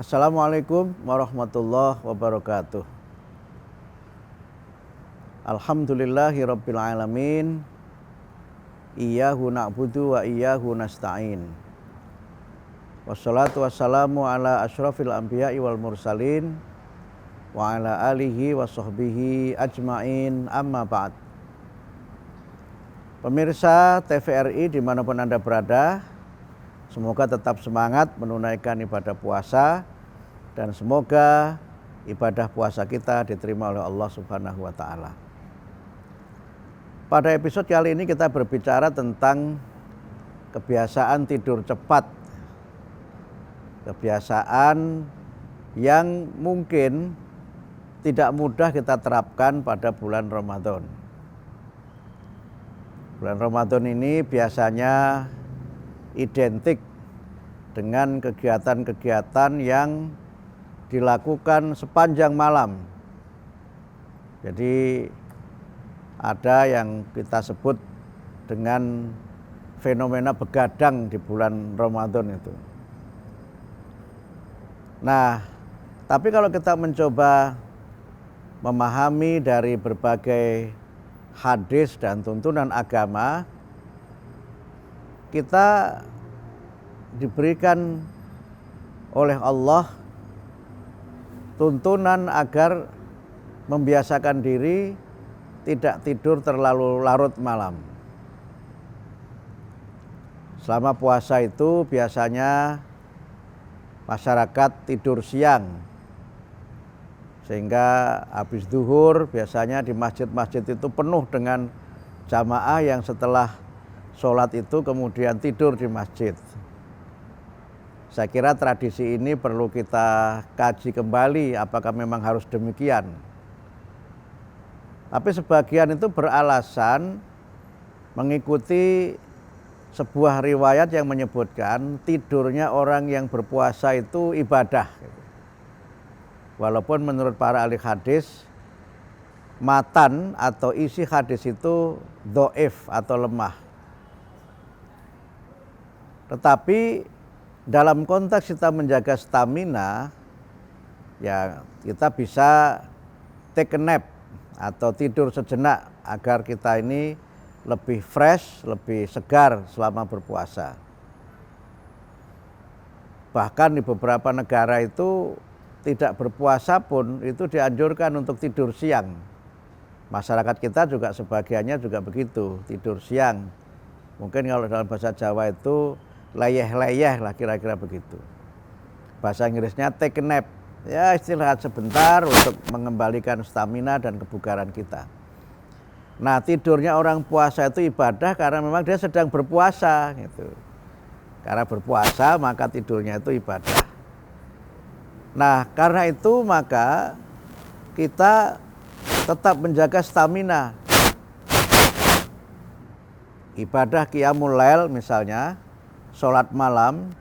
Assalamualaikum warahmatullahi wabarakatuh. Alhamdulillahi rabbil alamin. Iyyahu na'budu wa iyyahu nasta'in. Wassalatu wassalamu ala asyrafil anbiya'i wal mursalin wa ala alihi wa sahbihi ajma'in, amma ba'd. Pemirsa TVRI dimanapun Anda berada, semoga tetap semangat menunaikan ibadah puasa dan semoga ibadah puasa kita diterima oleh Allah Subhanahu wa taala. Pada episode kali ini kita berbicara tentang kebiasaan tidur cepat. Kebiasaan yang mungkin tidak mudah kita terapkan pada bulan Ramadan. Bulan Ramadan ini biasanya identik dengan kegiatan-kegiatan yang dilakukan sepanjang malam. Jadi ada yang kita sebut dengan fenomena begadang di bulan Ramadan itu. Nah, tapi kalau kita mencoba memahami dari berbagai hadis dan tuntunan agama, kita diberikan oleh Allah tuntunan agar membiasakan diri tidak tidur terlalu larut malam. Selama puasa itu biasanya masyarakat tidur siang, sehingga habis zuhur biasanya di masjid-masjid itu penuh dengan jamaah yang setelah sholat itu kemudian tidur di masjid. Saya kira tradisi ini perlu kita kaji kembali apakah memang harus demikian. Tapi sebagian itu beralasan mengikuti sebuah riwayat yang menyebutkan tidurnya orang yang berpuasa itu ibadah. Walaupun menurut para ahli hadis, matan atau isi hadis itu dhaif atau lemah. Tetapi dalam konteks kita menjaga stamina, ya kita bisa take a nap atau tidur sejenak agar kita ini lebih fresh, lebih segar selama berpuasa. Bahkan di beberapa negara itu tidak berpuasa pun itu dianjurkan untuk tidur siang. Masyarakat kita juga sebagiannya juga begitu, tidur siang. Mungkin kalau dalam bahasa Jawa itu leyeh-leyeh lah kira-kira begitu. Bahasa Inggrisnya take a nap, ya istirahat sebentar untuk mengembalikan stamina dan kebugaran kita. Nah, tidurnya orang puasa itu ibadah karena memang dia sedang berpuasa gitu. Karena berpuasa maka tidurnya itu ibadah. Nah, karena itu maka kita tetap menjaga stamina. Ibadah qiyamul lail misalnya, sholat malam,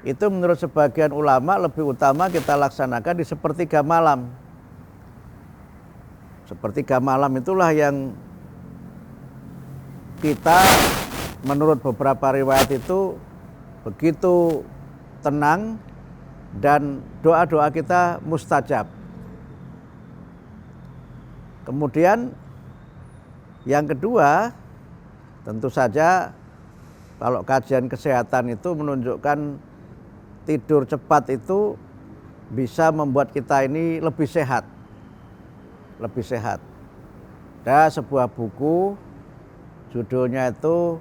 itu menurut sebagian ulama lebih utama kita laksanakan di sepertiga malam. Sepertiga malam itulah yang kita menurut beberapa riwayat itu begitu tenang dan doa-doa kita mustajab. Kemudian yang kedua, tentu saja kalau kajian kesehatan itu menunjukkan tidur cepat itu bisa membuat kita ini lebih sehat. Lebih sehat. Ada sebuah buku judulnya itu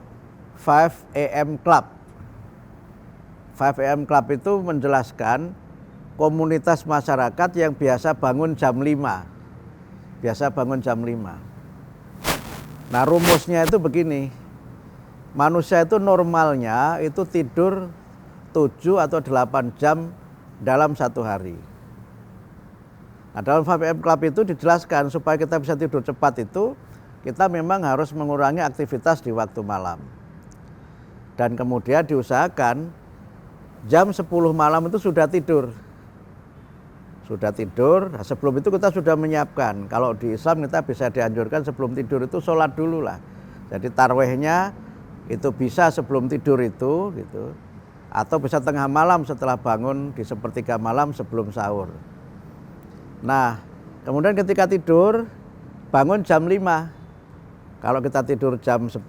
5 AM Club. 5 AM Club itu menjelaskan komunitas masyarakat yang biasa bangun jam 5. Biasa bangun jam 5. Nah, rumusnya itu begini. Manusia itu normalnya itu tidur 7 atau 8 jam dalam satu hari. Nah, dalam 5 AM Club itu dijelaskan supaya kita bisa tidur cepat itu kita memang harus mengurangi aktivitas di waktu malam. Dan kemudian diusahakan jam 10 malam itu sudah tidur. Sudah tidur, nah sebelum itu kita sudah menyiapkan. Kalau di Islam kita bisa dianjurkan sebelum tidur itu sholat dulu lah. Jadi tarawihnya itu bisa sebelum tidur itu gitu. atau bisa tengah malam setelah bangun di sepertiga malam sebelum sahur. Nah, kemudian ketika tidur bangun jam 5. Kalau kita tidur jam 10,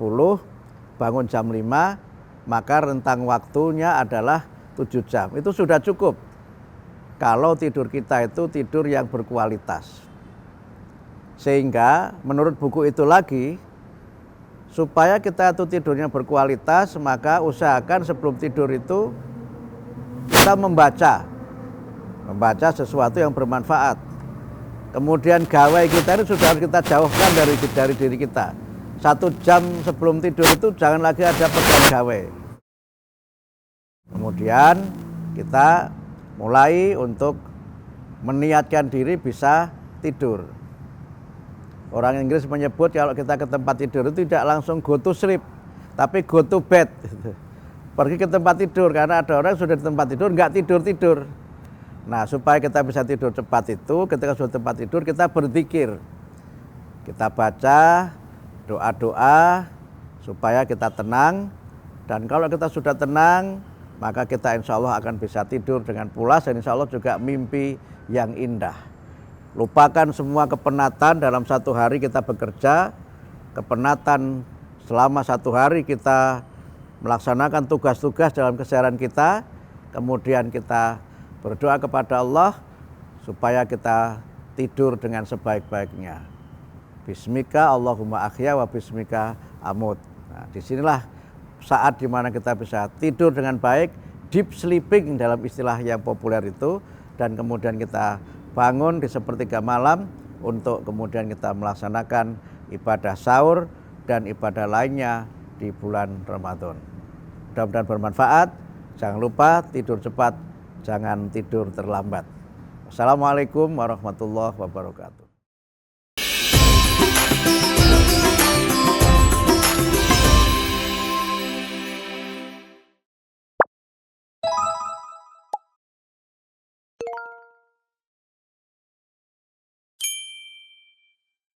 bangun jam 5, maka rentang waktunya adalah 7 jam. Itu sudah cukup kalau tidur kita itu tidur yang berkualitas. Sehingga menurut buku itu lagi, supaya kita itu tidurnya berkualitas, maka usahakan sebelum tidur itu kita membaca sesuatu yang bermanfaat. Kemudian gawai kita ini sudah harus kita jauhkan dari diri kita. 1 jam sebelum tidur itu jangan lagi ada pegang gawai. Kemudian kita mulai untuk meniatkan diri bisa tidur. Orang Inggris menyebut kalau kita ke tempat tidur itu tidak langsung go to sleep, tapi go to bed. Pergi ke tempat tidur, karena ada orang sudah di tempat tidur nggak tidur-tidur. Nah, supaya kita bisa tidur cepat itu, ketika sudah tempat tidur kita berzikir. Kita baca doa-doa supaya kita tenang, dan kalau kita sudah tenang, maka kita insya Allah akan bisa tidur dengan pulas dan insya Allah juga mimpi yang indah. Lupakan semua kepenatan dalam 1 hari kita bekerja, kepenatan selama 1 hari kita melaksanakan tugas-tugas dalam keseharian kita, kemudian kita berdoa kepada Allah supaya kita tidur dengan sebaik-baiknya. Bismika Allahumma ahya wa bismika amut. Nah, disinilah saat dimana kita bisa tidur dengan baik, deep sleeping dalam istilah yang populer itu, dan kemudian kita bangun di sepertiga malam untuk kemudian kita melaksanakan ibadah sahur dan ibadah lainnya di bulan Ramadan. Mudah-mudahan bermanfaat. Jangan lupa tidur cepat, jangan tidur terlambat. Assalamualaikum warahmatullahi wabarakatuh.